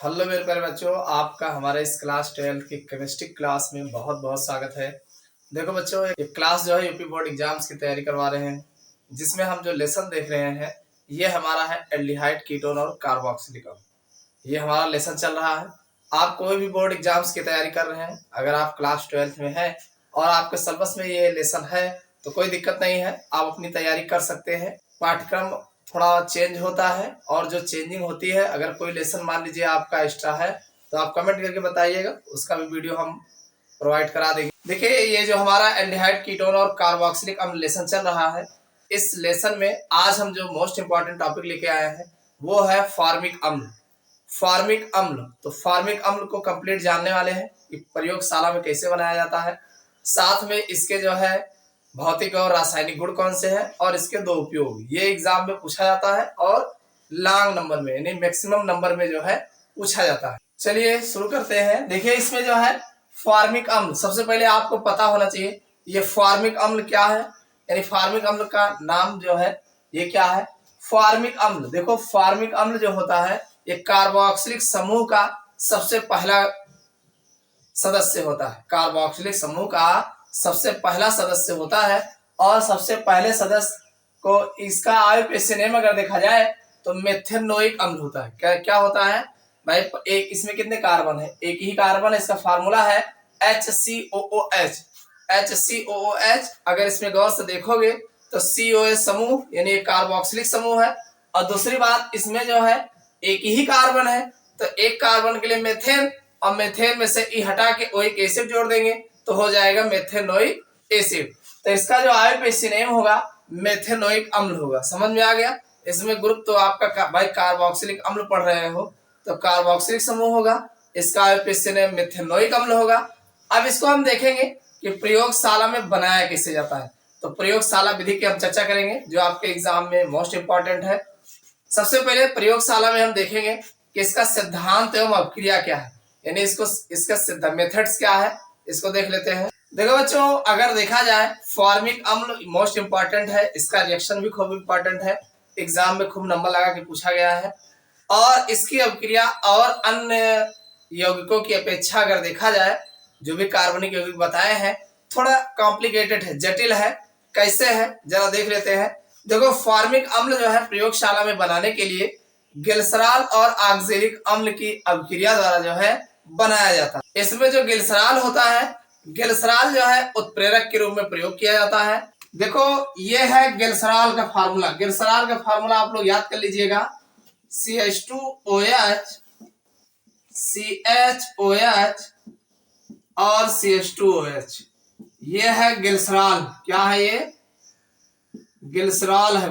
Hello मेरे प्यारे बच्चों, आपका हमारे इस क्लास 12 की केमिस्ट्री क्लास में बहुत बहुत स्वागत है। देखो बच्चों, ये क्लास जो है यूपी बोर्ड एग्जाम्स की तैयारी करवा रहे हैं, जिसमें हम जो लेसन देख रहे हैं ये हमारा है एल्डिहाइड कीटोन और कार्बोक्सिलिक अम्ल। ये हमारा लेसन चल रहा है। आप कोई भी बोर्ड एग्जाम्स की तैयारी कर रहे हैं, अगर आप क्लास 12 में हैं और आपके सिलेबस में ये लेसन है तो कोई दिक्कत नहीं है, आप अपनी तैयारी कर सकते हैं। पाठ्यक्रम थोड़ा चेंज होता है और जो चेंजिंग होती है, अगर कोई लेसन मान लीजिए आपका एक्स्ट्रा है तो आप कमेंट करके बताइएगा, उसका भी वीडियो हम प्रोवाइड करा देंगे। देखिए, ये जो हमारा एल्डिहाइड कीटोन और कार्बोक्सिलिक अम्ल लेसन चल रहा है, इस लेसन में आज हम जो मोस्ट इंपॉर्टेंट टॉपिक लेके आए हैं वो है फॉर्मिक अम्ल। फॉर्मिक अम्ल, तो फॉर्मिक अम्ल को कंप्लीट जानने वाले हैं कि प्रयोगशाला में कैसे बनाया जाता है, साथ में इसके जो है भौतिक और रासायनिक गुण कौन से हैं और इसके दो उपयोग, ये एग्जाम में पूछा जाता है और लॉन्ग नंबर में यानी मैक्सिमम नंबर में जो है पूछा जाता है। चलिए शुरू करते हैं। देखिए, इसमें जो है फॉर्मिक अम्ल, सबसे पहले आपको पता होना चाहिए ये फॉर्मिक अम्ल क्या है, यानी फॉर्मिक अम्ल का नाम जो है ये क्या है। फॉर्मिक अम्ल, देखो फॉर्मिक अम्ल जो होता है ये कार्बोक्सिलिक समूह का सबसे पहला सदस्य होता है। कार्बोक्सिलिक समूह का सबसे पहला सदस्य होता है और सबसे पहले सदस्य को इसका आईयूपीएसी नेम अगर देखा जाए तो मेथेनोइक अम्ल होता है। क्या क्या होता है भाई, एक इसमें कितने कार्बन है, एक ही कार्बन है, इसका फार्मूला है HCOOH। HCOOH अगर इसमें गौर से देखोगे तो COH समूह यानी कार्बोक्सिलिक समूह है, और दूसरी बात इसमें जो है एक ही कार्बन है तो एक कार्बन के लिए मेथेन, और मेथेन में से ई हटा के ओइक एसिड जोड़ देंगे तो हो जाएगा मेथेनोइक एसिड। तो इसका जो आईयूपीएसी नेम होगा मेथेनोइक अम्ल होगा। समझ में आ गया। इसमें ग्रुप तो आपका भाई कार्बोक्सिलिक अम्ल पढ़ रहे हो तो कार्बोक्सिलिक समूह होगा, इसका आईयूपीएसी नेम मेथेनोइक अम्ल होगा। अब इसको हम देखेंगे कि प्रयोगशाला में बनाया कैसे जाता है, तो प्रयोगशाला विधि की हम चर्चा करेंगे जो आपके एग्जाम में मोस्ट इंपॉर्टेंट है। सबसे पहले प्रयोगशाला में हम देखेंगे कि इसका सिद्धांत एवं अभिक्रिया क्या है, यानी इसका सिद्धांत मेथड्स क्या है, इसको देख लेते हैं। देखो बच्चों, अगर देखा जाए फॉर्मिक अम्ल मोस्ट इंपॉर्टेंट है, इसका रिएक्शन भी खूब इंपॉर्टेंट है, एग्जाम में खूब नंबर लगा के पूछा गया है, और इसकी अभिक्रिया और अन्य यौगिकों की अपेक्षा अगर देखा जाए जो भी कार्बनिक यौगिक बताए हैं थोड़ा कॉम्प्लिकेटेड है, जटिल है। कैसे है जरा देख लेते हैं। देखो, फॉर्मिक अम्ल जो है प्रयोगशाला में बनाने के लिए ग्लिसरॉल और ऑक्जेलिक अम्ल की अभिक्रिया द्वारा जो है बनाया जाता है। इसमें जो ग्लिसरॉल होता है, ग्लिसरॉल जो है उत्प्रेरक के रूप में प्रयोग किया जाता है। देखो, ये है ग्लिसरॉल का फार्मूला। ग्लिसरॉल का फार्मूला आप लोग याद कर लीजिएगा, CH2OH, CHOH और CH2OH। ये है ग्लिसरॉल। क्या है ये? ग्लिसरॉल है।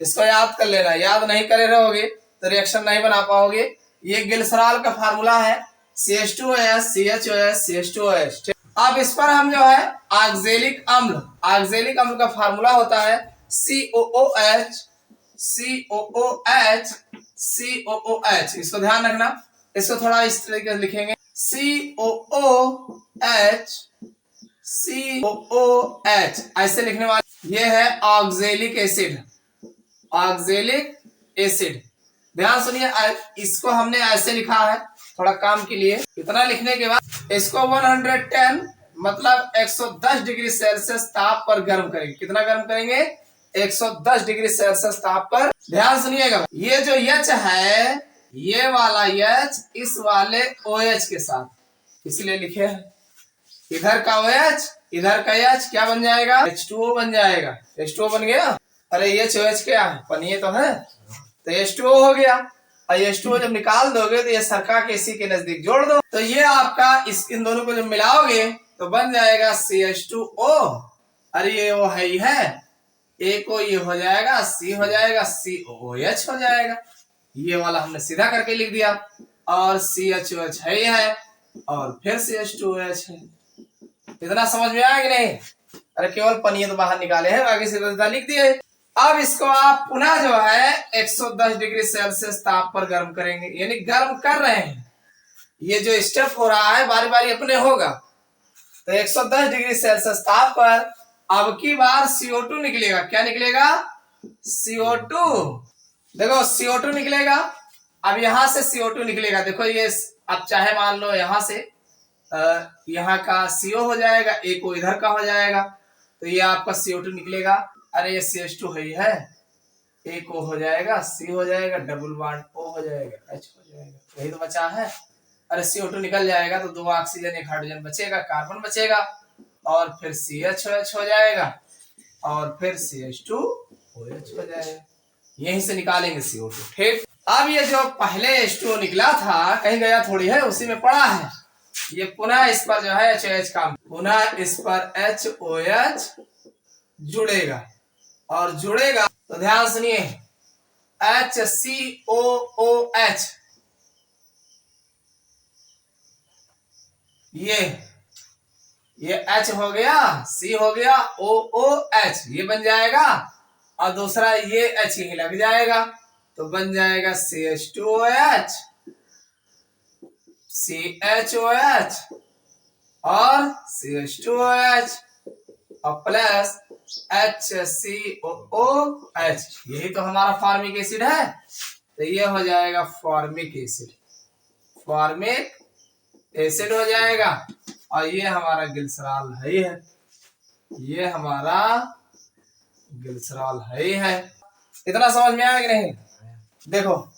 इसको याद कर लेना, याद नहीं करे रहोगे तो रिएक्शन नहीं बना पाओगे। ये ग्लिसरॉल का फार्मूला है CH2OH, CHOH, CH2OH। अब इस पर हम जो है ऑक्जेलिक अम्ल, ऑक्जेलिक अम्ल का फार्मूला होता है COOH, COOH, COOH। इसको ध्यान रखना, इसको थोड़ा इस तरीके से लिखेंगे COOH, COOH ऐसे लिखने वाले। ये है ऑक्जेलिक एसिड, ऑक्जेलिक एसिड। ध्यान सुनिए, इसको हमने ऐसे लिखा है थोड़ा काम के लिए। इतना लिखने के बाद इसको 110 मतलब 110 डिग्री सेल्सियस ताप पर गर्म करेंगे। कितना गर्म करेंगे? 110 डिग्री सेल्सियस ताप पर। ध्यान सुनिएगा, ये जो H है, ये वाला H इस वाले OH के साथ इसलिए लिखे हैं। इधर का OH इधर का H क्या बन जाएगा? H2O बन जाएगा। H2O बन गया। अरे ये OH क्या है? पनीय तो है, तो H2O हो गया। और H2O जब निकाल दोगे तो ये सरका के इसी के नजदीक जोड़ दो, तो ये आपका इन दोनों को जब मिलाओगे तो बन जाएगा CH2O। अरे ये वो है ही है, A को ये हो जाएगा, C हो जाएगा, COOH हो जाएगा। ये वाला हमने सीधा करके लिख दिया, और CHOH है ही है, और फिर CH2OH है। इतना समझ में आया कि नहीं? अरे केवल पनीय तो बाहर निकाले हैं, आगे से लिख दिए। अब इसको आप पुनः जो है 110 डिग्री सेल्सियस ताप पर गर्म करेंगे, यानी गर्म कर रहे हैं। ये जो स्टेप हो रहा है बारी बारी अपने होगा। तो 110 डिग्री सेल्सियस ताप पर अब की बार CO2 निकलेगा। क्या निकलेगा? CO2। देखो CO2 निकलेगा। अब यहाँ से CO2 निकलेगा। देखो ये अब चाहे मान लो यहाँ से यहाँ का CO हो जाएगा, एक वो इधर का हो जाएगा, तो ये आपका CO2 निकलेगा। अरे ये CH2 है, एक O हो जाएगा, C हो जाएगा, डबल बॉन्ड O हो जाएगा, H हो जाएगा, यही तो बचा है। अरे CO2 निकल जाएगा तो 2 ऑक्सीजन, 1 हाइड्रोजन बचेगा, कार्बन बचेगा, और फिर CH हो जाएगा, और फिर CH2OH हो जाएगा। यहीं से निकालेंगे CO2। ठीक, अब ये जो पहले H2O निकला था, कहीं गया थोड़ी है, उसी में पड़ा है। ये पुनः इस पर जो है HOH का, पुनः इस पर HOH जुड़ेगा, और जुड़ेगा तो ध्यान सुनिए, HCOOH, ये H हो गया, C हो गया, OOH ये बन जाएगा, और दूसरा ये H ही लग जाएगा, तो बन जाएगा CH2OH, CHOH और CH2OH और प्लस HCOOH। यही तो हमारा फॉर्मिक एसिड है, तो ये हो जाएगा फॉर्मिक एसिड, फॉर्मिक एसिड हो जाएगा। और ये हमारा ग्लिसरॉल है, ये हमारा ग्लिसरॉल है। इतना समझ में आया कि नहीं? देखो,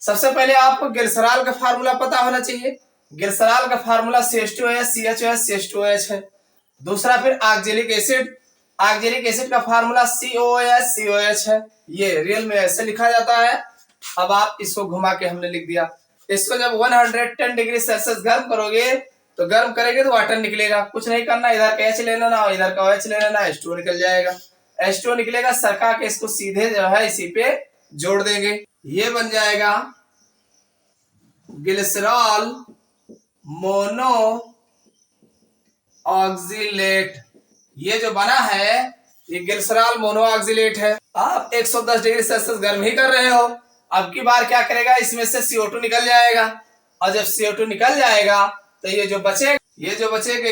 सबसे पहले आपको ग्लिसरॉल का फार्मूला पता होना चाहिए। ग्लिसरॉल का फार्मूला CH2OH, CHOH, CH2OH है। दूसरा फिर ऑक्जेलिक एसिड, ऑक्जेलिक एसिड का फार्मूला COOH, COH है। ये रियल में ऐसे लिखा जाता है। अब आप इसको घुमा के हमने लिख दिया। इसको जब 110 डिग्री सेल्सियस गर्म करोगे तो गर्म करेंगे तो वाटर निकलेगा। कुछ नहीं करना, इधर का H ले लेना और इधर का OH ले लेना, H2O निकल जाएगा। H2O निकलेगा, सरका के इसको सीधे जो है इसी पे जोड़ देंगे, ये बन जाएगा ग्लिसरॉल मोनो ऑक्सिलेट। ये जो बना है ये ग्लिसरॉल मोनो ऑक्सिलेट है। आप 110 डिग्री सेल्सियस गर्म ही कर रहे हो। अब की बार क्या करेगा, इसमें से CO2 निकल जाएगा, और जब CO2 निकल जाएगा तो ये जो बचेगा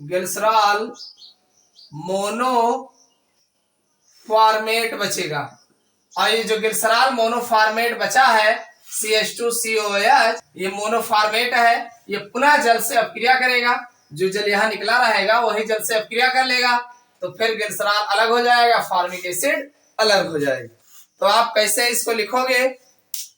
ग्लिसरॉल मोनो फॉर्मेट बचेगा। और ये जो ग्लिसरॉल मोनो फॉर्मेट बचा है CH2COOH, ये मोनो फॉर्मेट है। ये पुनः जल से अपक्रिया करेगा, जो जल यहाँ निकला रहेगा वही जल से अपक्रिया कर लेगा, तो फिर ग्लिसरॉल अलग हो जाएगा, फॉर्मिक एसिड अलग हो जाएगा। तो आप कैसे इसको लिखोगे,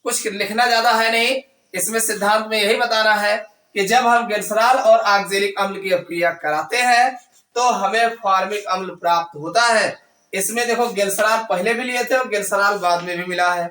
कुछ लिखना ज्यादा है नहीं, इसमें सिद्धांत में यही बताना है कि जब हम ग्लिसरॉल और ऑक्जेलिक अम्ल की अपक्रिया कराते हैं तो हमें फॉर्मिक अम्ल प्राप्त होता है। इसमें देखो ग्लिसरॉल पहले भी लिए थे और ग्लिसरॉल बाद में भी मिला है।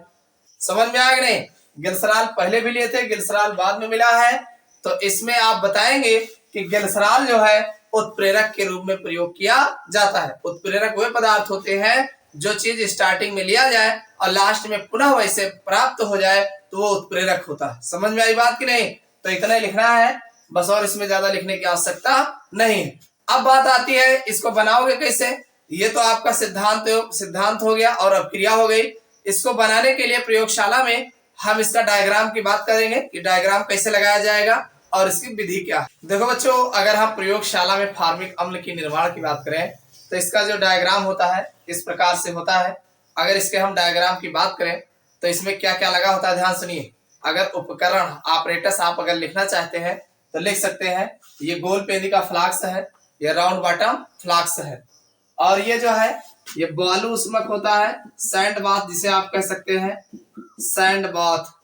समझ में आया कि नहीं? ग्लिसरॉल पहले भी लिए थे, ग्लिसरॉल बाद में मिला है। तो इसमें आप बताएंगे कि ग्लिसरॉल जो है उत्प्रेरक के रूप में प्रयोग किया जाता है। उत्प्रेरक वे पदार्थ होते हैं जो चीज स्टार्टिंग में लिया जाए और लास्ट में पुनः वैसे प्राप्त हो जाए तो वो उत्प्रेरक होता है। समझ में आई बात कि नहीं? तो इतना ही लिखना है बस, और इसमें ज्यादा लिखने की आवश्यकता नहीं है। अब बात आती है इसको बनाओगे कैसे। ये तो आपका सिद्धांत हो गया और अपक्रिया हो गई। इसको बनाने के लिए प्रयोगशाला में हम इसका डायग्राम की बात करेंगे कि डायग्राम कैसे लगाया जाएगा और इसकी विधि क्या है। देखो बच्चों, अगर हम प्रयोगशाला में फॉर्मिक अम्ल की निर्माण की बात करें तो इसका जो डायग्राम होता है इस प्रकार से होता है। अगर इसके हम डायग्राम की बात करें तो इसमें क्या क्या लगा होता है, ध्यान सुनिए। अगर उपकरण ऑपरेटर्स आप अगर लिखना चाहते हैं तो लिख सकते हैं। ये गोल पेंदी का फ्लास्क है, ये राउंड बॉटम फ्लास्क है, और ये जो है ये बालू उष्मक होता है, सैंड बाथ जिसे आप कह सकते हैं, सैंड बाथ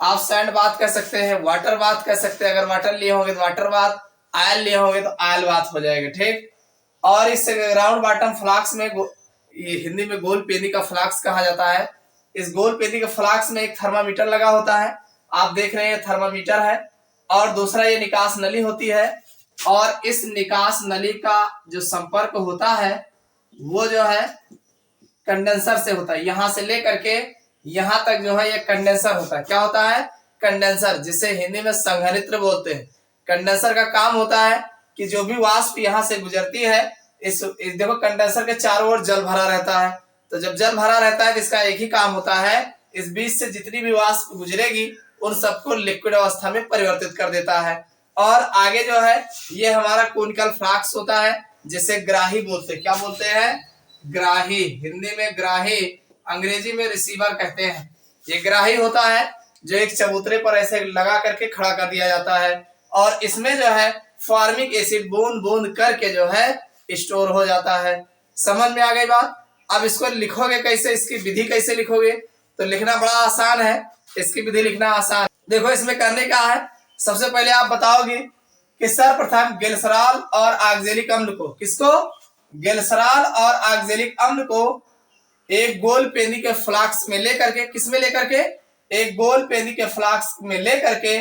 आप सैंड बाथ कह सकते हैं, वाटर बाथ कह सकते हैं। अगर वाटर लिए होंगे तो वाटर बाथ, आयल लिए होंगे तो आयल बाथ हो जाएगा। ठीक, और इस राउंड बॉटम फ्लास्क में ये हिंदी में गोल पेंदी का फ्लास्क कहा जाता है। इस गोल पेंदी के फ्लास्क में एक थर्मामीटर लगा होता है, आप देख रहे हैं थर्मामीटर है, और दूसरा ये निकास नली होती है, और इस निकास नली का जो संपर्क होता है वो जो है कंडेंसर से होता है। यहां से लेकर के यहां तक जो है ये कंडेंसर होता है। क्या होता है? कंडेंसर, जिसे हिंदी में संघनित्र बोलते हैं। कंडेंसर का काम होता है कि जो भी वाष्प यहां से गुजरती है, इस देखो कंडेंसर के चारों ओर जल भरा रहता है। तो जब जल भरा रहता है तो इसका एक ही काम होता है, इस बीच से जितनी भी वाष्प गुजरेगी उन सबको लिक्विड अवस्था में परिवर्तित कर देता है। और आगे जो है ये हमारा कोनिकल फ्लास्क होता है, जिसे ग्राही बोलते हैं। क्या बोलते हैं? ग्राही, हिंदी में ग्राही, अंग्रेजी में रिसीवर कहते हैं। ये ग्राही होता है जो एक चबूतरे पर ऐसे लगा करके खड़ा कर दिया जाता है और इसमें जो है फॉर्मिक एसिड बूंद बूंद करके जो है स्टोर हो जाता है। समझ में आ गई बात। अब इसको लिखोगे कैसे, इसकी विधि कैसे लिखोगे, तो लिखना बड़ा आसान है, इसकी विधि लिखना आसान। देखो इसमें करने का है, सबसे पहले आप बताओगे कि सर्वप्रथम ग्लिसरॉल और ऑक्जेलिक अम्ल को, किसको, ग्लिसरॉल और ऑक्जेलिक अम्ल को एक गोल पेनी के फ्लास्क में लेकर के, किसमें लेकर के, एक गोल पेनी के फ्लास्क में लेकर के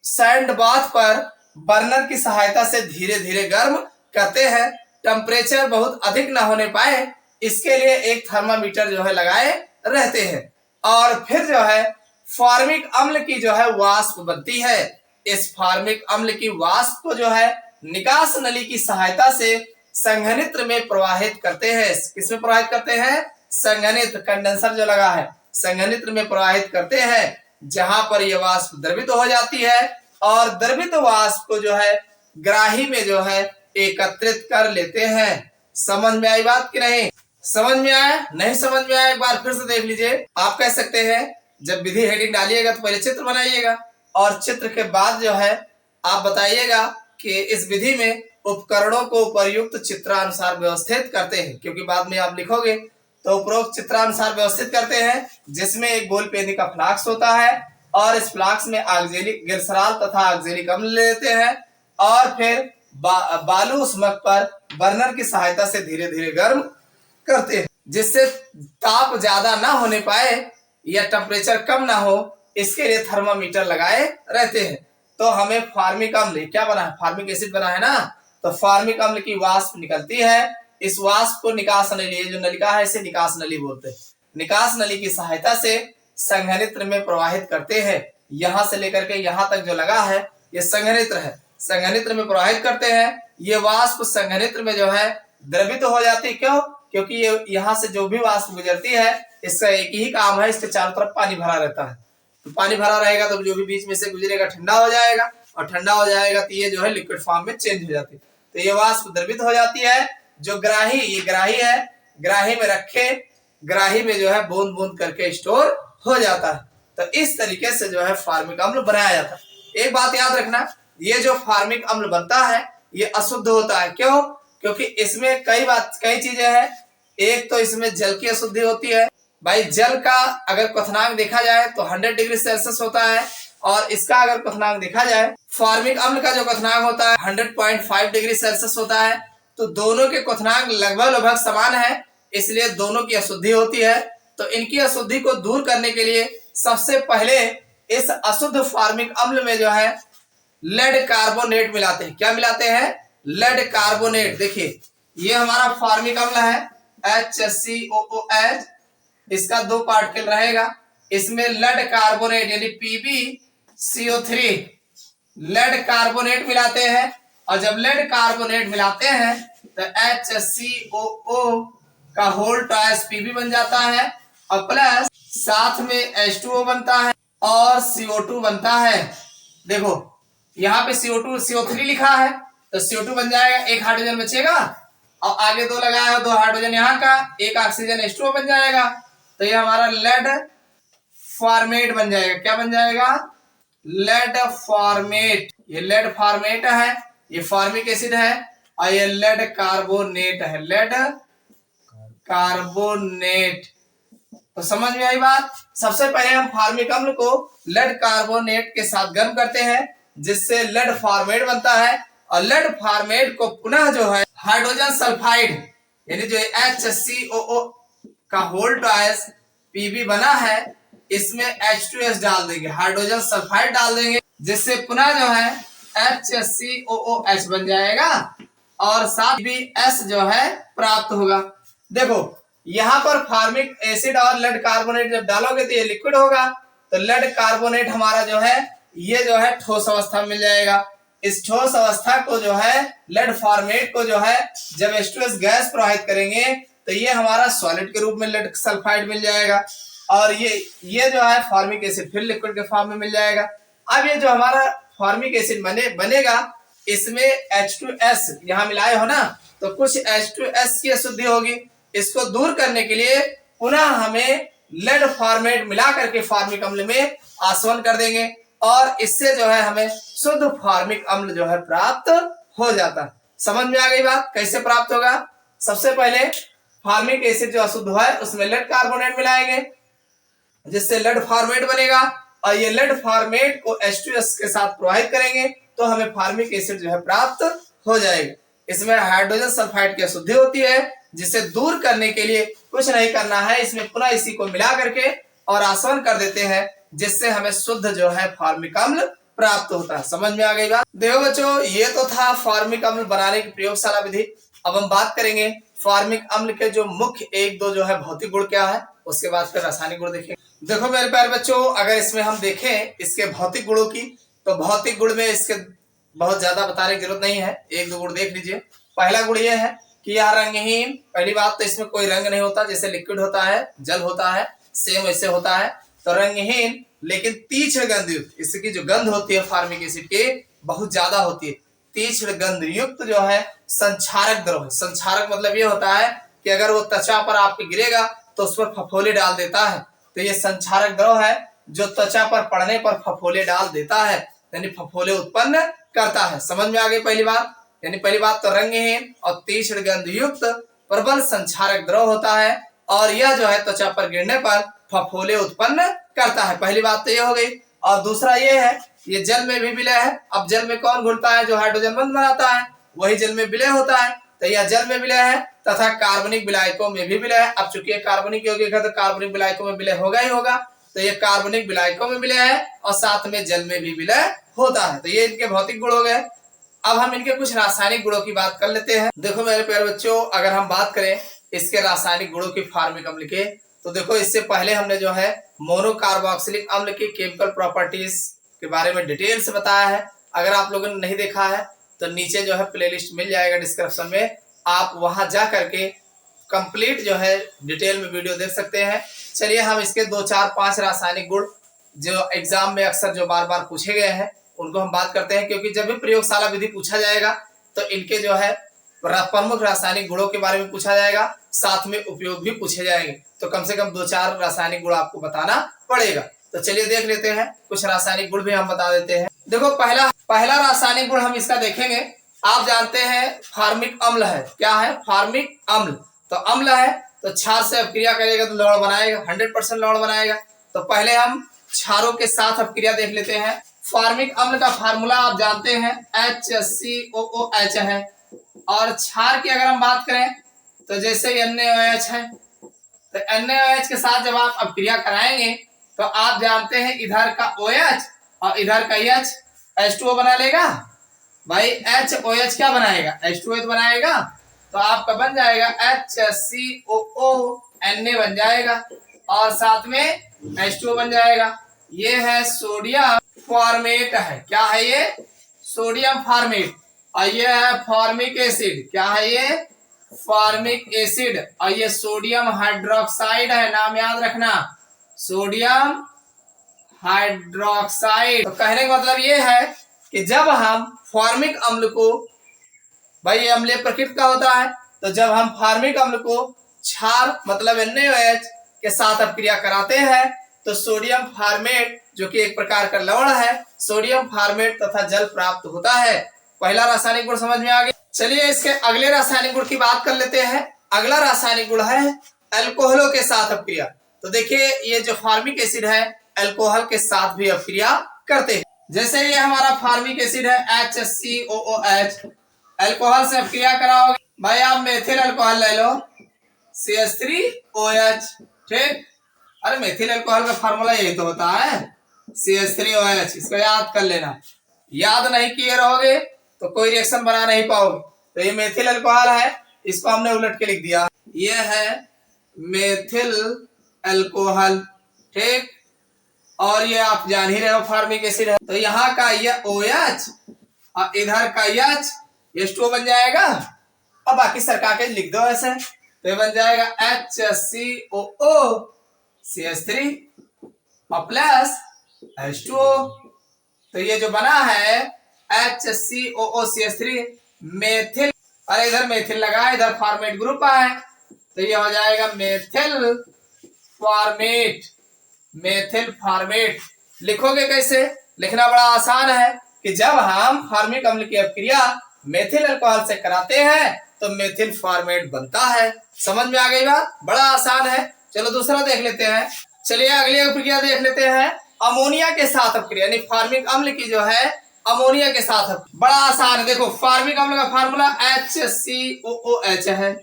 सैंड बाथ पर बर्नर की सहायता से धीरे धीरे गर्म करते हैं। टेम्परेचर बहुत अधिक ना होने पाए इसके लिए एक थर्मामीटर जो है लगाए रहते हैं और फिर जो है फॉर्मिक अम्ल की जो है वाष्प बनती है। इस फॉर्मिक अम्ल की वाष्प को जो है निकास नली की सहायता से संघनित्र में प्रवाहित करते हैं। किसमें प्रवाहित करते हैं, संघनित्र, कंडेंसर जो लगा है, संघनित्र में प्रवाहित करते हैं, जहां पर यह वाष्प द्रवित हो जाती है और द्रवित वाष्प को जो है ग्राही में जो है एकत्रित कर लेते हैं। समझ में आई बात कि नहीं, समझ में आया, नहीं समझ में आया एक बार फिर से देख लीजिए। आप कह सकते हैं जब विधि हेडिंग डालिएगा तो पहले चित्र बनाइएगा और चित्र के बाद जो है आप बताइएगा कि इस विधि में उपकरणों को उपयुक्त चित्रानुसार व्यवस्थित करते हैं, क्योंकि बाद में आप लिखोगे तो उपरोक्त चित्रानुसार व्यवस्थित करते हैं, जिसमें एक गोल पेनी का फ्लास्क होता है और इस फ्लास्क में ऑक्जेलिक ग्लिसरॉल तथा ऑक्जेलिक अम्ल लेते हैं और फिर बालू उष्मक पर बर्नर की सहायता से धीरे धीरे गर्म करते हैं, जिससे ताप ज्यादा ना होने पाए या टेम्परेचर कम ना हो, इसके लिए थर्मामीटर लगाए रहते हैं। तो हमें फॉर्मिक अम्ल क्या बना है, फॉर्मिक एसिड बना है ना, तो फॉर्मिक अम्ल की वाष्प निकलती है। इस वाष्प को निकास नली, जो नलिका है इसे निकास नली बोलते हैं, निकास नली की सहायता से संघनित्र में प्रवाहित करते हैं। यहां से लेकर के यहां तक जो लगा है ये संघनित्र है, संघनित्र में प्रवाहित करते हैं। ये वाष्प संघनित्र में जो है द्रवित हो जाती है। क्यों, क्योंकि ये यहाँ से जो भी वाष्प गुजरती है इसका एक ही काम है, इसके चारों तरफ पानी भरा रहता है। तो पानी भरा रहेगा तो जो भी बीच में से गुजरेगा ठंडा हो जाएगा और ठंडा हो जाएगा तो ये जो है लिक्विड फॉर्म में चेंज हो जाती है। तो ये वाष्प द्रवित हो जाती है। जो ग्राही, ये ग्राही है, ग्राही में रखे, ग्राही में जो है बूंद बूंद करके स्टोर हो जाता है। तो इस तरीके से जो है फॉर्मिक अम्ल बनाया जाता है। एक बात याद रखना, ये जो फॉर्मिक अम्ल बनता है ये अशुद्ध होता है। क्यों, क्योंकि इसमें कई चीजें हैं। एक तो इसमें जल की अशुद्धि होती है। भाई जल का अगर क्वथनांक देखा जाए तो 100 डिग्री सेल्सियस होता है और इसका अगर क्वथनांक देखा जाए, फॉर्मिक अम्ल का जो क्वथनांक होता है 100.5 डिग्री सेल्सियस होता है। तो दोनों के क्वथनांक लगभग समान है, इसलिए दोनों की अशुद्धि होती है। तो इनकी अशुद्धि को दूर करने के लिए सबसे पहले इस अशुद्ध फॉर्मिक अम्ल में जो है लेड कार्बोनेट मिलाते हैं। क्या मिलाते हैं, लेड कार्बोनेट। देखिए ये हमारा फॉर्मिक अम्ल है HCOOH, इसका 2 पार्टिकल रहेगा, इसमें लेड कार्बोनेट यानी PbCO3 लेड कार्बोनेट मिलाते हैं। और जब लेड कार्बोनेट मिलाते हैं तो HCOO का होल ट्वाइस Pb बन जाता है और प्लस साथ में H2O बनता है और CO2 बनता है। देखो यहाँ पे CO3 लिखा है तो CO2 बन जाएगा, एक हाइड्रोजन बचेगा और आगे 2 लगाया है, 2 हाइड्रोजन यहाँ का, एक ऑक्सीजन H2O बन जाएगा। तो ये हमारा लेड फॉर्मेट बन जाएगा। क्या बन जाएगा, लेड फॉर्मेट। ये लेड फॉर्मेट है, ये फॉर्मिक एसिड है और ये लेड कार्बोनेट है, लेड कार्बोनेट। तो समझ में आई बात। सबसे पहले हम फॉर्मिक अम्ल को लेड कार्बोनेट के साथ गर्म करते हैं जिससे लेड फॉर्मेट बनता है और लेड फॉर्मेट को पुनः जो है हाइड्रोजन सल्फाइड यानी जो HCOO का होल ट्वाइस Pb बना है इसमें H2S डाल देंगे, हाइड्रोजन सल्फाइड डाल देंगे, जिससे पुनः जो है HCOOH बन जाएगा और साथ भी S जो है प्राप्त होगा। देखो यहाँ पर फॉर्मिक एसिड और लेड कार्बोनेट जब डालोगे तो ये लिक्विड होगा। तो लेड कार्बोनेट हमारा जो है ये जो है ठोस अवस्था में मिल जाएगा। इस ठोस अवस्था को जो है लेड फॉर्मेट को जो है जब H2S गैस प्रवाहित करेंगे तो ये हमारा सॉलिड के रूप में लेड सल्फाइड मिल जाएगा और ये जो है फॉर्मिक एसिड फिर लिक्विड के फॉर्म में मिल जाएगा। अब ये जो हमारा फॉर्मिक एसिड बनेगा इसमें H2S यहाँ मिलाए हो ना, तो कुछ H2S की अशुद्धि होगी। इसको दूर करने के लिए पुनः हमें लेड फॉर्मेट मिला करके फॉर्मिक अम्ल में आसवन कर देंगे और इससे जो है हमें शुद्ध फॉर्मिक अम्ल जो है प्राप्त हो जाता है। समझ में आ गई बात कैसे प्राप्त होगा? सबसे पहले फॉर्मिक एसिड जो अशुद्ध है उसमें लेड कार्बोनेट मिलाएंगे जिससे लेड फॉर्मेट बनेगा और ये लेड फॉर्मेट को H2S के साथ प्रवाहित करेंगे तो हमें फॉर्मिक एसिड जो है प्राप्त हो जाएगा। इसमें हाइड्रोजन सल्फाइड की अशुद्धि होती है जिसे दूर करने के लिए कुछ नहीं करना है, इसमें पुनः इसी को मिला करके और आसवन कर देते हैं जिससे हमें शुद्ध जो है फॉर्मिक अम्ल प्राप्त होता है। समझ में आ गई बात? देखो बच्चों, ये तो था फॉर्मिक अम्ल बनाने की प्रयोगशाला विधि। अब हम बात करेंगे फॉर्मिक अम्ल के जो मुख्य एक दो जो है भौतिक गुण क्या है, उसके बाद फिर रासायनिक गुण देखेंगे। देखो मेरे प्यारे बच्चों, अगर इसमें हम देखें इसके भौतिक गुणों की, तो भौतिक गुण में इसके बहुत ज्यादा बताने की जरूरत नहीं है, एक दो गुण देख लीजिए। पहला गुण यह है कि यह रंगहीन। पहली बात तो इसमें कोई रंग नहीं होता, जैसे लिक्विड होता है, जल होता है, सेम वैसे होता है। तो रंगहीन लेकिन तीक्ष्ण गंध युक्त, इसकी जो गंध होती है फॉर्मिक एसिड की बहुत ज्यादा होती है। तीक्ष्ण गंध युक्त जो है संक्षारक द्रव है। संक्षारक मतलब ये होता है कि अगर वो त्वचा पर आपके गिरेगा तो उस पर फफोले डाल देता है। तो ये संक्षारक द्रव है जो त्वचा पर पड़ने पर फफोले डाल देता है, यानी फफोले उत्पन्न करता है। समझ में आ गई पहली बात? यानी पहली बात तो रंगहीन और तीक्ष्ण गंध युक्त प्रबल संक्षारक द्रव होता है और यह जो है त्वचा पर गिरने पर फफोले उत्पन्न करता है। पहली बात तो ये हो गई। और दूसरा ये है, ये जल में भी विलय है। अब जल में कौन घुलता है? जो हाइड्रोजन बंध बनाता है वही जल में विलय होता है। तो यह जल में विलय है तथा कार्बनिक विलायकों में भी विलय है। अब चूंकि कार्बनिक यौगिक है तो कार्बनिक विलायकों में विलय होगा ही होगा। तो ये कार्बनिक विलायकों में विलय है और साथ में जल में भी विलय होता है। तो ये इनके भौतिक गुण हो गए। अब हम इनके कुछ रासायनिक गुणों की बात कर लेते हैं। देखो मेरे प्यारे बच्चों, अगर हम बात करें इसके रासायनिक गुणों की फॉर्मिक अम्ल के, तो देखो इससे पहले हमने जो है मोनोकार्बोक्सिलिक अम्ल की केमिकल प्रॉपर्टीज के बारे में डिटेल से बताया है। अगर आप लोगों ने नहीं देखा है तो नीचे जो है प्लेलिस्ट मिल जाएगा डिस्क्रिप्शन में, आप वहां जा करके कंप्लीट जो है डिटेल में वीडियो देख सकते हैं। चलिए हम इसके 2 4 5 रासायनिक गुण जो एग्जाम में अक्सर जो बार बार पूछे गए हैं उनको हम बात करते हैं, क्योंकि जब भी प्रयोगशाला विधि पूछा जाएगा तो इनके जो है प्रमुख रासायनिक गुणों के बारे में पूछा जाएगा, साथ में उपयोग भी पूछे जाएंगे। तो कम से कम 2 4 रासायनिक गुण आपको बताना पड़ेगा। तो चलिए देख लेते हैं, कुछ रासायनिक गुण भी हम बता देते हैं। देखो पहला रासायनिक गुण हम इसका देखेंगे। आप जानते हैं फॉर्मिक अम्ल है, क्या है? फॉर्मिक अम्ल। तो अम्ल है तो क्षार से अपक्रिया करेगा तो लवण बनाएगा, 100% लवण बनाएगा। तो पहले हम क्षारों के साथ अपक्रिया देख लेते हैं। फॉर्मिक अम्ल का फार्मूला आप जानते हैं HCOOH है। और क्षार की अगर हम बात करें तो जैसे NaOH है, तो NaOH के साथ जब आप अपक्रिया कराएंगे तो आप जानते हैं इधर का OH और इधर का H H2O बना लेगा। भाई HOH क्या बनाएगा? H2O बनाएगा। तो आपका बन जाएगा HCOO, Na बन जाएगा और साथ में H2O बन जाएगा। ये है सोडियम फॉर्मेट है। क्या है ये? Sodium format. और ये है फॉर्मिक एसिड। क्या है ये? Formic acid. और ये सोडियम हाइड्रोक्साइड है, नाम याद रखना, सोडियम हाइड्रोक्साइड। तो कहने का मतलब ये है कि जब हम फॉर्मिक अम्ल को, भाई ये अम्लीय प्रकृति का होता है, तो जब हम फॉर्मिक अम्ल को क्षार मतलब NaOH के साथ अपक्रिया कराते हैं तो सोडियम फॉर्मेट जो कि एक प्रकार का लवण है, सोडियम फॉर्मेट तथा जल प्राप्त होता है। पहला रासायनिक गुण समझ में आ गया। चलिए इसके अगले रासायनिक गुण की बात कर लेते हैं। अगला रासायनिक गुण है अल्कोहलों के साथ अपक्रिया। तो देखिए ये जो फॉर्मिक एसिड है अल्कोहल के साथ भी अपक्रिया करते हैं। जैसे ये हमारा फॉर्मिक एसिड है HCOOH, अल्कोहल से अपक्रिया कराओगे, भाई आप मेथिल अल्कोहल ले लो CH3OH, ठीक। अरे मेथिल अल्कोहल का फार्मूला यही तो होता है CH3OH, इसको याद कर लेना। याद नहीं किए रहोगे तो कोई रिएक्शन बना नहीं पाओगे। तो ये मेथिल अल्कोहल है, इसको हमने उलट के लिख दिया, ये है मेथिल अल्कोहल, ठीक। और ये आप जान ही रहे हो फॉर्मिक एसिड है। तो यहाँ का ये OH और इधर का H2O बन जाएगा। अब बाकी सरका के लिख दो ऐसे, तो ये बन जाएगा HCOO CH3 और प्लस H2O। तो ये जो बना है HCOOCH3 मेथिल, अरे इधर मेथिल लगा है, इधर फॉर्मेट ग्रुप है, तो ये हो जाएगा मेथिल फॉर्मेट। मेथिल फॉर्मेट लिखोगे कैसे? लिखना बड़ा आसान है कि जब हम फॉर्मिक अम्ल की अपक्रिया मेथिल अल्कोहल से कराते हैं तो मेथिल फॉर्मेट बनता है। समझ में आ गई बात? बड़ा आसान है। चलो दूसरा देख लेते हैं। चलिए अगली अपक्रिया देख लेते हैं, अमोनिया के साथ अपक्रिया, यानी फॉर्मिक अम्ल की जो है अमोनिया के साथ। बड़ा आसान है, देखो फॉर्मिक अम्ल का फार्मूला HCOOH है।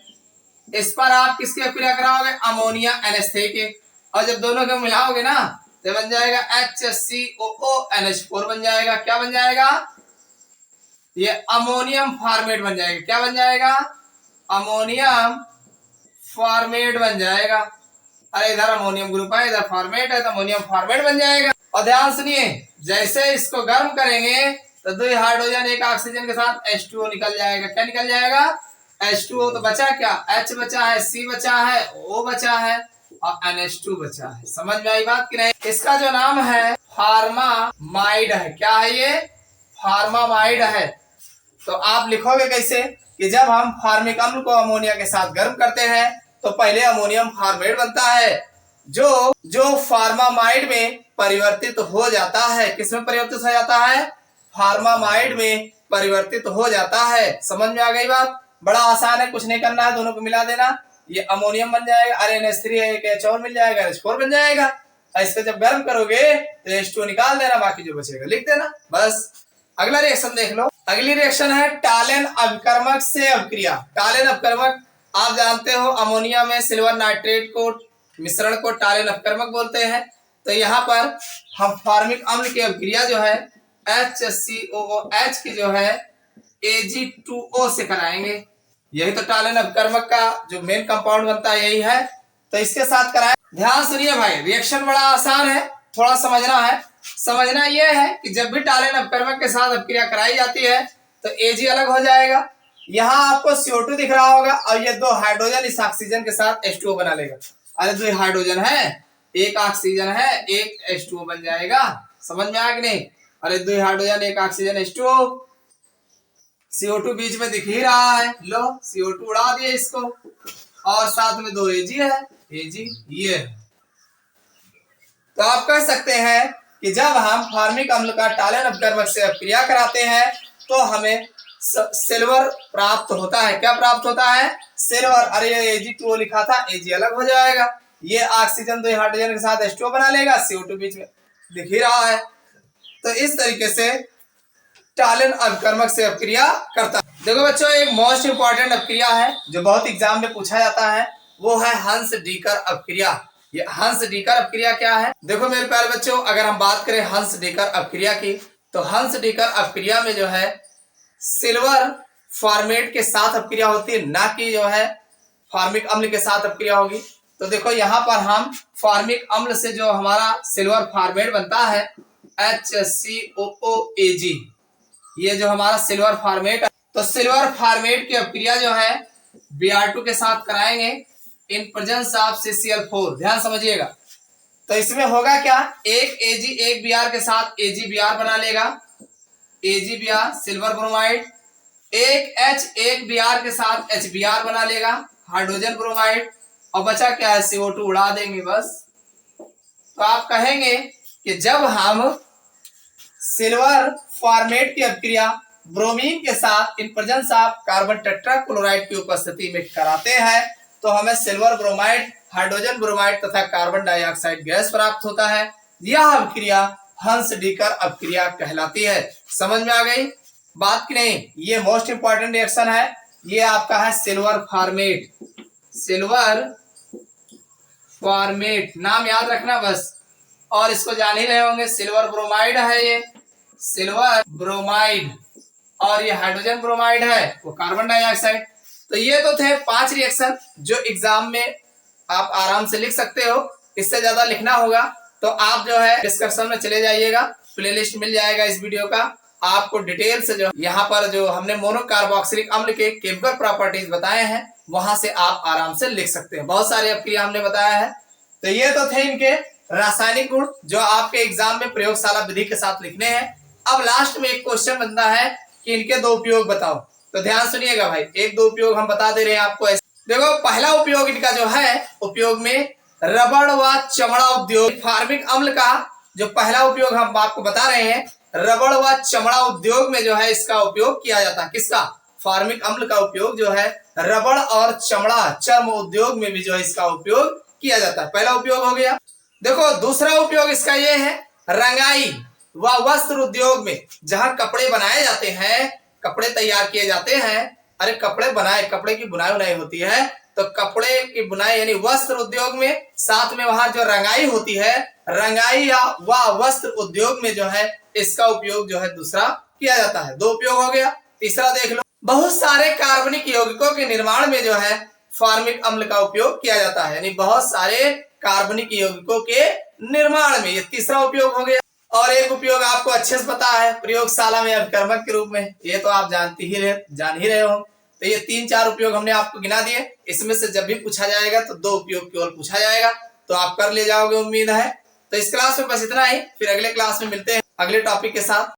इस पर आप किसकी अपक्रिया कराओगे? अमोनिया NH3 के, और जब दोनों को मिलाओगे ना तो बन जाएगा HCOONH4 बन जाएगा। क्या बन जाएगा? ये अमोनियम फॉर्मेट बन जाएगा। क्या बन जाएगा? अमोनियम फॉर्मेट बन जाएगा। अरे इधर अमोनियम ग्रुप है, इधर फॉर्मेट है, तो अमोनियम फॉर्मेट बन जाएगा। और ध्यान सुनिए, जैसे इसको गर्म करेंगे तो 2 हाइड्रोजन 1 ऑक्सीजन के साथ H2O निकल जाएगा। क्या निकल जाएगा? H2O। तो बचा क्या? H बचा है, C बचा है, O बचा है और NH2 बचा है। समझ में आई बात कि नहीं? इसका जो नाम है फार्मामाइड है। क्या है ये? फार्मामाइड है। तो आप लिखोगे कैसे कि जब हम फॉर्मिक अम्ल को अमोनिया के साथ गर्म करते हैं तो पहले अमोनियम फॉर्मेट बनता है, जो फार्मामाइड में परिवर्तित हो जाता है। किसमें परिवर्तित हो जाता है? फार्मामाइड में परिवर्तित हो जाता है। समझ में आ गई बात? बड़ा आसान है, कुछ नहीं करना है, दोनों को मिला देना, ये अमोनियम बन जाएगा। अरे NH3 है, एक H और मिल जाएगा, NH4 बन जाएगा। इसको जब गर्म करोगे तो H2O निकाल देना, बाकी जो बचेगा लिख देना, बस। अगला रिएक्शन देख लो। अगली रिएक्शन है टालेन अपकर्मक से अपक्रिया। टालेन अपकर्मक आप जानते हो, अमोनिया में सिल्वर नाइट्रेट को मिश्रण को टालेन अपकर्मक बोलते हैं। तो यहाँ पर हम फॉर्मिक अम्ल की अपक्रिया जो है HCOOH की जो है Ag2O से कराएंगे। यही तो टालेन अपकर्मक का जो मेन कंपाउंड बनता है, यही है, तो इसके साथ कराएं। ध्यान सुनिए भाई, रिएक्शन बड़ा आसान है, थोड़ा समझना है। समझना यह है कि जब भी टालेन अपकर्मक के साथ अपक्रिया कराई जाती है तो Ag अलग हो जाएगा। यहाँ आपको CO2 दिख रहा होगा और ये 2 हाइड्रोजन इस ऑक्सीजन के साथ H2O बना लेगा। अरे 2 हाइड्रोजन है, 1 ऑक्सीजन है, 1 H2O बन जाएगा। समझ में आ कि नहीं? अरे 2 हाइड्रोजन 1 ऑक्सीजन H2O, CO2 बीच में दिख ही रहा है, लो CO2 उड़ा दिए इसको, और साथ में 2 Ag है, Ag ये है। तो आप कह सकते हैं कि जब हम फॉर्मिक अम्ल का टालेन अपकर्मक से अपक्रिया कराते हैं तो हमें सिल्वर प्राप्त होता है। क्या प्राप्त होता है? सिल्वर। अरे ये Ag2O लिखा था, Ag अलग हो जाएगा, ये ऑक्सीजन 2 हाइड्रोजन के साथ H2O बना लेगा, CO2 बीच में दिख ही रहा है। तो इस तरीके से टालेन अपकर्मक से अपक्रिया करता है। देखो बच्चों, एक मोस्ट इंपॉर्टेंट अपक्रिया है जो बहुत एग्जाम में पूछा जाता है, वो है हंस-डीकर अपक्रिया। ये हंस-डीकर अपक्रिया क्या है? देखो मेरे प्यारे बच्चों, अगर हम बात करें हंस-डीकर अपक्रिया की, तो हंस-डीकर अपक्रिया में जो है सिल्वर फॉर्मेट के साथ अपक्रिया होती है, ना कि जो है फॉर्मिक अम्ल के साथ अपक्रिया होगी। तो देखो यहाँ पर हम फॉर्मिक अम्ल से जो हमारा सिल्वर फॉर्मेट बनता है HCOOAg, ये जो हमारा सिल्वर फॉर्मेट है, तो सिल्वर फॉर्मेट की अपक्रिया जो है Br2 के साथ कराएंगे इन प्रेजेंस ऑफ CCl4। ध्यान समझिएगा। तो इसमें होगा क्या? एक Ag 1 Br के साथ AgBr बना लेगा, AgBr सिल्वर ब्रोमाइड, एक H 1 Br के साथ HBr बना लेगा, हाइड्रोजन ब्रोमाइड, और बचा क्या है? CO2 उड़ा देंगे बस। तो आप कहेंगे कि जब हम सिल्वर फॉर्मेट की अपक्रिया ब्रोमीन के साथ in presence of carbon tetrachloride की उपस्थिति में कराते हैं तो हमें सिल्वर ब्रोमाइड, हाइड्रोजन ब्रोमाइड तथा कार्बन डाइऑक्साइड गैस प्राप्त होता है। यह अपक्रिया हंस-डीकर अपक्रिया कहलाती है। समझ में आ गई बात कि नहीं? ये मोस्ट इंपॉर्टेंट रिएक्शन है। ये आपका है सिल्वर फॉर्मेट। सिल्वर फॉर्मेट नाम याद रखना बस, और इसको जान ही रहे होंगे, सिल्वर ब्रोमाइड है, ये सिल्वर ब्रोमाइड, और ये हाइड्रोजन ब्रोमाइड है, वो कार्बन डाइऑक्साइड। तो ये तो थे 5 रिएक्शन जो एग्जाम में आप आराम से लिख सकते हो। इससे ज्यादा लिखना होगा तो आप जो है डिस्क्रिप्शन में चले जाइएगा, प्लेलिस्ट मिल जाएगा इस वीडियो का, आपको डिटेल से जो यहाँ पर जो हमने मोनोकार्बोक्सिलिक अम्ल के केमिकल प्रॉपर्टीज बताए हैं वहां से आप आराम से लिख सकते हैं। बहुत सारी अपक्रिया हमने बताया है। तो ये तो थे इनके रासायनिक गुण जो आपके एग्जाम में प्रयोगशाला विधि के साथ लिखने हैं। अब लास्ट में एक क्वेश्चन बनता है कि इनके दो उपयोग बताओ। तो ध्यान सुनिएगा भाई, एक दो उपयोग हम बता दे रहे हैं आपको। देखो पहला उपयोग इनका जो है, उपयोग में रबड़ व चमड़ा उद्योग, फार्मिक अम्ल का जो पहला उपयोग हम आपको बता रहे हैं, रबड़ व चमड़ा उद्योग में जो है इसका उपयोग किया जाता है। किसका? फार्मिक अम्ल का उपयोग जो है रबड़ और चमड़ा चर्म उद्योग में भी जो है इसका उपयोग किया जाता है। पहला उपयोग हो गया। देखो दूसरा उपयोग इसका ये है, रंगाई व वस्त्र उद्योग में, जहां कपड़े बनाए जाते हैं, कपड़े तैयार किए जाते हैं। अरे कपड़े बनाए, कपड़े की बुनाई उनाई होती है, तो कपड़े की बुनाई यानी वस्त्र उद्योग में, साथ में वहां जो रंगाई होती है, रंगाई या वस्त्र उद्योग में जो है इसका उपयोग जो है दूसरा किया जाता है। दो उपयोग हो गया। तीसरा देख लो, बहुत सारे कार्बनिक यौगिकों के निर्माण में जो है फार्मिक अम्ल का उपयोग किया जाता है, यानी बहुत सारे कार्बनिक यौगिकों के निर्माण में, ये तीसरा उपयोग हो गया। और एक उपयोग आपको अच्छे से पता है, प्रयोगशाला में अभिकर्मक के रूप में, ये तो आप जान ही रहे हो। तो ये 3-4 उपयोग हमने आपको गिना दिए। इसमें से जब भी पूछा जाएगा तो 2 उपयोग केवल पूछा जाएगा, तो आप कर ले जाओगे उम्मीद है। तो इस क्लास में बस इतना ही, फिर अगले क्लास में मिलते हैं अगले टॉपिक के साथ।